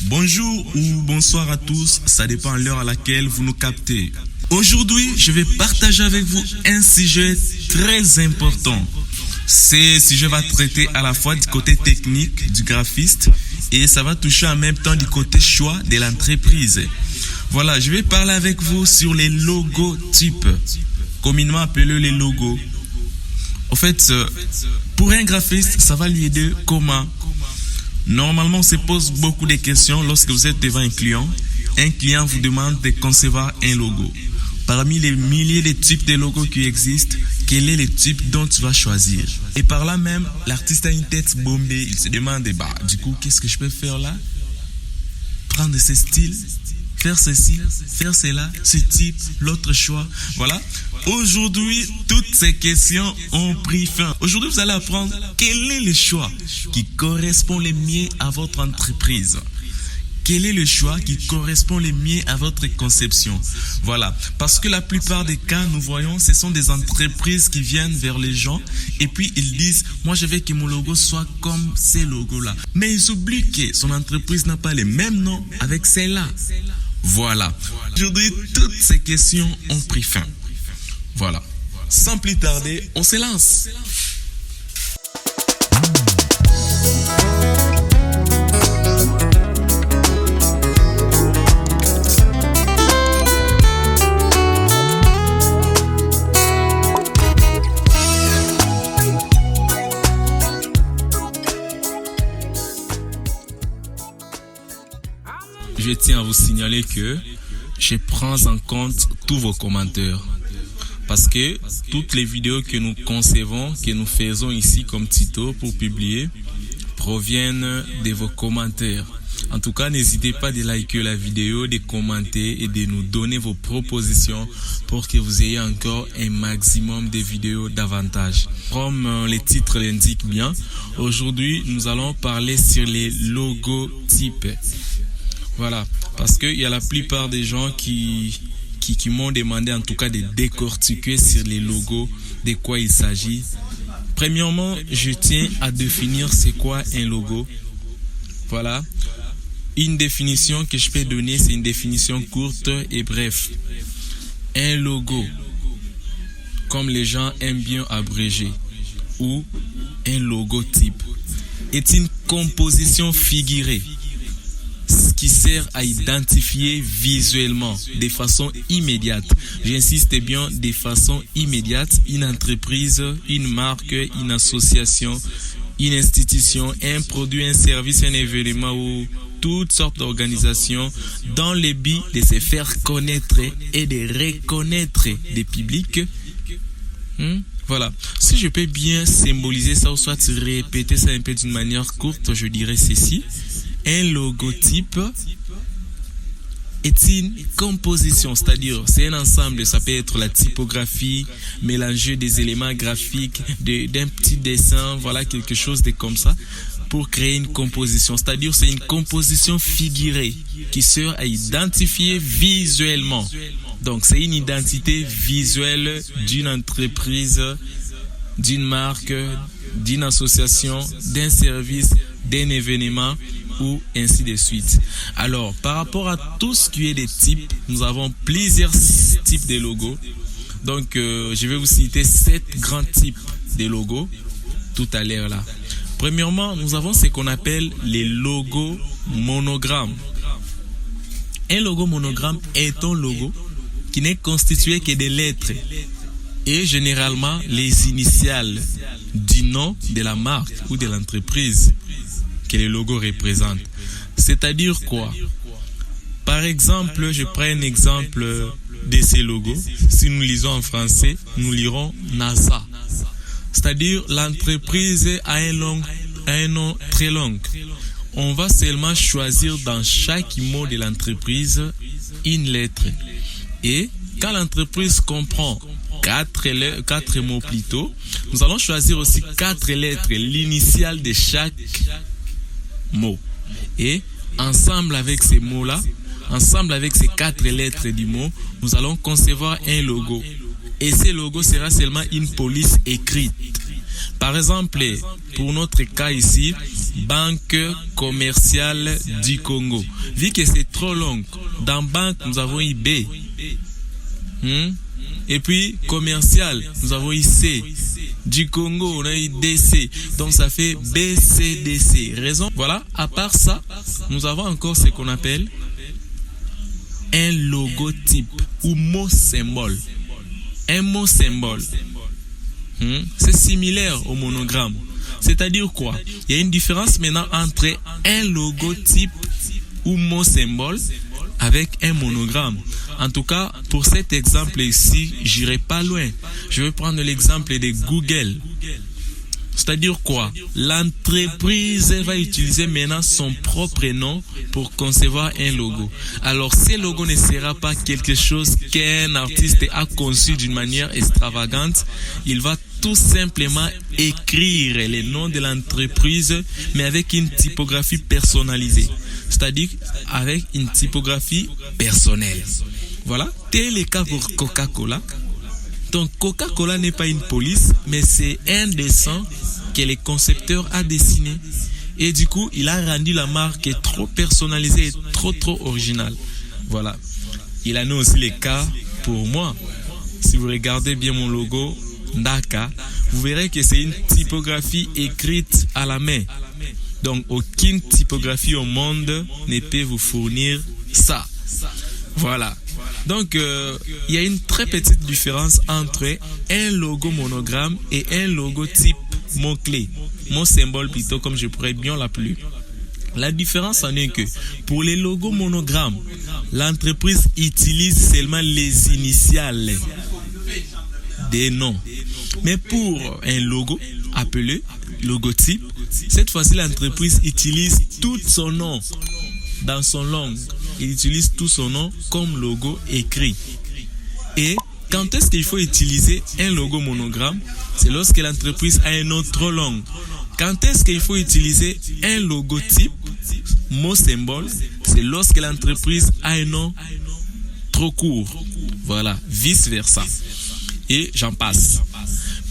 Bonjour ou bonsoir à tous, ça dépend de l'heure à laquelle vous nous captez. Aujourd'hui, je vais partager avec vous un sujet très important. Ce sujet va traiter à la fois du côté technique du graphiste et ça va toucher en même temps du côté choix de l'entreprise. Voilà, je vais parler avec vous sur les logotypes, communément appelés les logos. En fait, pour un graphiste, ça va lui aider comment? Normalement, on se pose beaucoup de questions lorsque vous êtes devant un client. Un client vous demande de concevoir un logo. Parmi les milliers de types de logos qui existent, quel est le type dont tu vas choisir? Et par là même, l'artiste a une tête bombée. Il se demande, du coup, qu'est-ce que je peux faire là? Prendre ce style, faire ceci, faire cela, ce type, l'autre choix. Voilà. Aujourd'hui, toutes ces questions ont pris fin. Aujourd'hui, vous allez apprendre quel est le choix qui correspond le mieux à votre entreprise. Quel est le choix qui correspond le mieux à votre conception? Voilà. Parce que la plupart des cas, nous voyons, ce sont des entreprises qui viennent vers les gens et puis ils disent, moi je veux que mon logo soit comme ces logos-là. Mais ils oublient que son entreprise n'a pas les mêmes noms avec celle-là. Voilà. Aujourd'hui, toutes ces questions ont pris fin. Voilà. Sans plus tarder, on se lance. Je tiens à vous signaler que je prends en compte tous vos commentaires. Parce que toutes les vidéos que nous concevons, que nous faisons ici comme tuto pour publier, proviennent de vos commentaires. En tout cas, n'hésitez pas de liker la vidéo, de commenter et de nous donner vos propositions pour que vous ayez encore un maximum de vidéos davantage. Comme les titres l'indiquent bien, aujourd'hui, nous allons parler sur les logotypes. Voilà, parce qu'il y a la plupart des gens qui m'ont demandé en tout cas de décortiquer sur les logos, de quoi il s'agit. Premièrement, je tiens à définir c'est quoi un logo. Voilà, une définition que je peux donner, c'est une définition courte et bref. Un logo, comme les gens aiment bien abréger, ou un logotype, est une composition figurée qui sert à identifier visuellement, de façon immédiate. J'insiste bien, de façon immédiate, une entreprise, une marque, une association, une institution, un produit, un service, un événement ou toutes sortes d'organisations dans le but de se faire connaître et de reconnaître des publics. Voilà. Si je peux bien symboliser ça ou soit répéter ça un peu d'une manière courte, je dirais ceci. Un logotype est une composition, c'est-à-dire c'est un ensemble, ça peut être la typographie, mélanger des éléments graphiques, d'un petit dessin, voilà quelque chose de comme ça, pour créer une composition, c'est-à-dire c'est une composition figurée qui sert à identifier visuellement. Donc c'est une identité visuelle d'une entreprise, d'une marque, d'une association, d'un service, d'un événement, ou ainsi de suite. Alors, par rapport à tout ce qui est des types, nous avons plusieurs types de logos. Donc, je vais vous citer 7 grands types de logos tout à l'heure là. Premièrement, nous avons ce qu'on appelle les logos monogrammes. Un logo monogramme est un logo qui n'est constitué que de lettres et généralement les initiales du nom de la marque ou de l'entreprise que le logo représente. C'est-à-dire quoi? Par exemple, je prends un exemple de ces logos. Si nous lisons en français, nous lirons NASA. C'est-à-dire l'entreprise a un nom très long. On va seulement choisir dans chaque mot de l'entreprise une lettre. Et quand l'entreprise comprend 4 mots plutôt, nous allons choisir aussi 4 lettres, l'initiale de chaque mot. Et ensemble avec ces mots-là, ensemble avec ces 4 lettres du mot, nous allons concevoir un logo. Et ce logo sera seulement une police écrite. Par exemple, pour notre cas ici, Banque commerciale du Congo. Vu que c'est trop long, dans banque, nous avons eu B. Et puis, commercial, nous avons eu C. Du Congo, on a eu DC. Donc, ça fait BCDC. Raison. Voilà. À part ça, nous avons encore ce qu'on appelle un logotype ou mot symbole. Un mot symbole. C'est similaire au monogramme. C'est-à-dire quoi? Il y a une différence maintenant entre un logotype ou mot symbole avec un monogramme. En tout cas, pour cet exemple ici, j'irai pas loin. Je vais prendre l'exemple de Google. C'est-à-dire quoi? L'entreprise va utiliser maintenant son propre nom pour concevoir un logo. Alors, ce logo ne sera pas quelque chose qu'un artiste a conçu d'une manière extravagante. Il va tout simplement écrire le nom de l'entreprise, mais avec une typographie personnalisée. C'est-à-dire avec une typographie personnelle. Voilà. Tel est le cas pour Coca-Cola. Donc, Coca-Cola n'est pas une police, mais c'est un dessin que le concepteur a dessiné. Et du coup, il a rendu la marque trop personnalisée et trop originale. Voilà. Il en a aussi les cas pour moi. Si vous regardez bien mon logo, Ndaka, vous verrez que c'est une typographie écrite à la main. Donc, aucune typographie au monde ne peut vous fournir ça. Voilà. Donc, il y a une très petite différence entre un logo monogramme et un logotype mot-clé, mot symbole plutôt, comme je pourrais bien l'appeler. La différence en est que pour les logos monogrammes, l'entreprise utilise seulement les initiales des noms. Mais pour un logo appelé logotype, cette fois-ci l'entreprise utilise tout son nom dans son langue. Il utilise tout son nom comme logo écrit. Et quand est-ce qu'il faut utiliser un logo monogramme? C'est lorsque l'entreprise a un nom trop long. Quand est-ce qu'il faut utiliser un logotype, mot symbole? C'est lorsque l'entreprise a un nom trop court. Voilà, vice versa. Et j'en passe.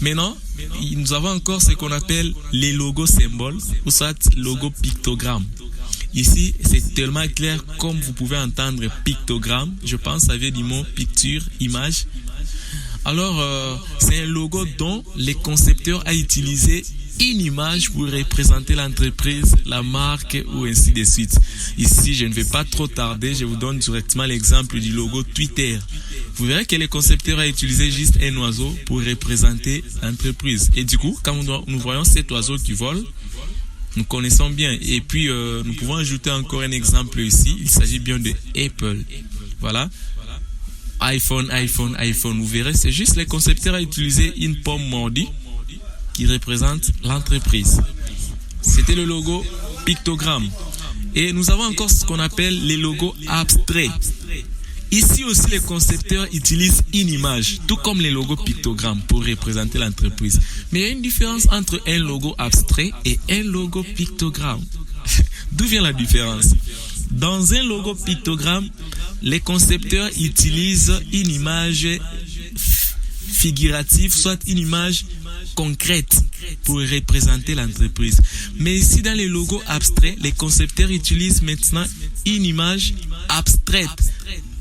Maintenant, nous avons encore ce qu'on appelle les logos symboles, ou soit logo pictogramme. Ici, c'est tellement clair comme vous pouvez entendre pictogramme. Je pense que ça vient du mot picture, image. Alors, c'est un logo dont le concepteur a utilisé une image pour représenter l'entreprise, la marque ou ainsi de suite. Ici, je ne vais pas trop tarder, je vous donne directement l'exemple du logo Twitter. Vous verrez que le concepteur a utilisé juste un oiseau pour représenter l'entreprise. Et du coup, quand nous voyons cet oiseau qui vole, nous connaissons bien. Et puis, nous pouvons ajouter encore un exemple ici. Il s'agit bien de Apple. Voilà. iPhone. Vous verrez, c'est juste le concepteur a utilisé une pomme mordue qui représente l'entreprise. C'était le logo pictogramme. Et nous avons encore ce qu'on appelle les logos abstraits. Ici aussi, les concepteurs utilisent une image, tout comme les logos pictogrammes pour représenter l'entreprise. Mais il y a une différence entre un logo abstrait et un logo pictogramme. D'où vient la différence? Dans un logo pictogramme, les concepteurs utilisent une image figurative, soit une image concrète pour représenter l'entreprise. Mais ici, dans les logos abstraits, les concepteurs utilisent maintenant une image abstraite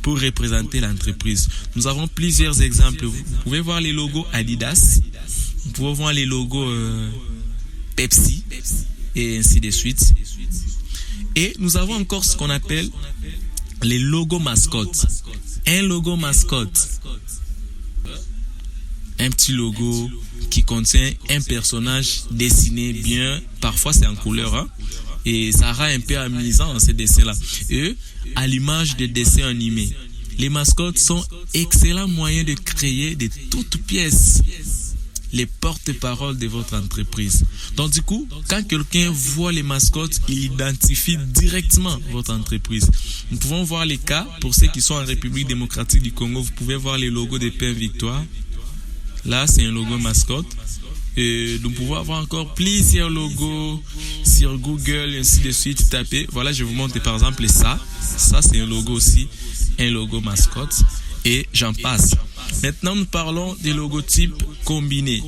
pour représenter l'entreprise. Nous avons plusieurs exemples. Vous pouvez voir les logos Adidas, vous pouvez voir les logos Pepsi et ainsi de suite. Et nous avons encore ce qu'on appelle les logos mascottes. Un logo mascotte, un petit logo qui contient un personnage dessiné bien, parfois c'est en couleur, hein? Et ça rend un peu amusant ces dessins-là. Et à l'image des dessins animés, les mascottes sont excellents moyens de créer de toutes pièces les porte-paroles de votre entreprise. Donc du coup, quand quelqu'un voit les mascottes, il identifie directement votre entreprise. Nous pouvons voir les cas, pour ceux qui sont en République démocratique du Congo, vous pouvez voir les logos des Pains Victoire. Là, c'est un logo mascotte. Et nous pouvons avoir encore plusieurs logos sur Google, et ainsi de suite, taper. Voilà, je vous montre par exemple ça. Ça, c'est un logo aussi, un logo mascotte. Et j'en passe. Maintenant, nous parlons des logotypes combinés.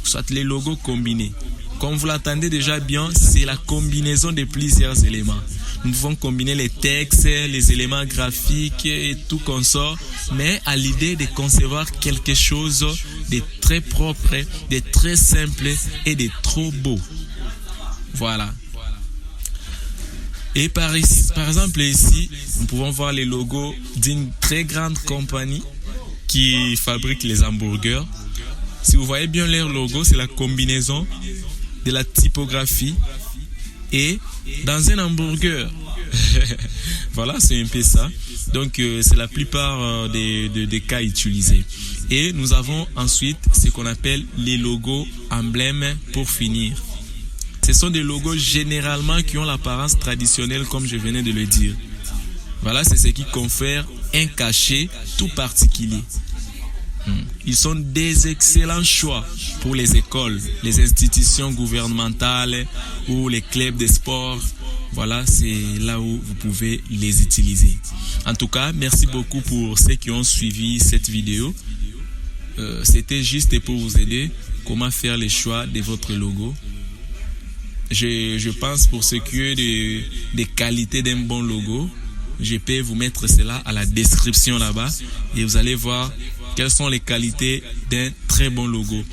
soit les logos combinés. Comme vous l'attendez déjà bien, c'est la combinaison de plusieurs éléments. Nous pouvons combiner les textes, les éléments graphiques et tout consort, mais à l'idée de concevoir quelque chose de très propre, de très simple et de trop beau. Voilà. Et par exemple ici, nous pouvons voir les logos d'une très grande compagnie qui fabrique les hamburgers. Si vous voyez bien leur logo, c'est la combinaison de la typographie et dans un hamburger. Voilà, c'est un peu ça. Donc, c'est la plupart des cas utilisés. Et nous avons ensuite ce qu'on appelle les logos emblèmes pour finir. Ce sont des logos généralement qui ont l'apparence traditionnelle, comme je venais de le dire. Voilà, c'est ce qui confère un cachet tout particulier. Ils sont des excellents choix pour les écoles, les institutions gouvernementales ou les clubs de sport. Voilà, c'est là où vous pouvez les utiliser. En tout cas, merci beaucoup pour ceux qui ont suivi cette vidéo. C'était juste pour vous aider comment faire les choix de votre logo. Je pense pour ce qui est des qualités d'un bon logo, je peux vous mettre cela à la description là-bas et vous allez voir quelles sont les qualités d'un très bon logo.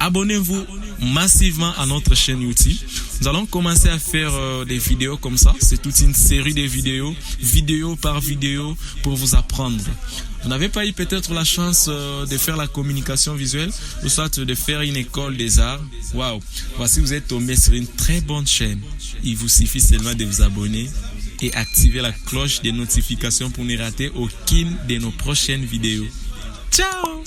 Abonnez-vous massivement à notre chaîne YouTube. Nous allons commencer à faire des vidéos comme ça. C'est toute une série de vidéos, vidéo par vidéo, pour vous apprendre. Vous n'avez pas eu peut-être la chance de faire la communication visuelle ou soit de faire une école des arts. Waouh! Voici, vous êtes tombé sur une très bonne chaîne. Il vous suffit seulement de vous abonner et activer la cloche des notifications pour ne rater aucune de nos prochaines vidéos. Ciao!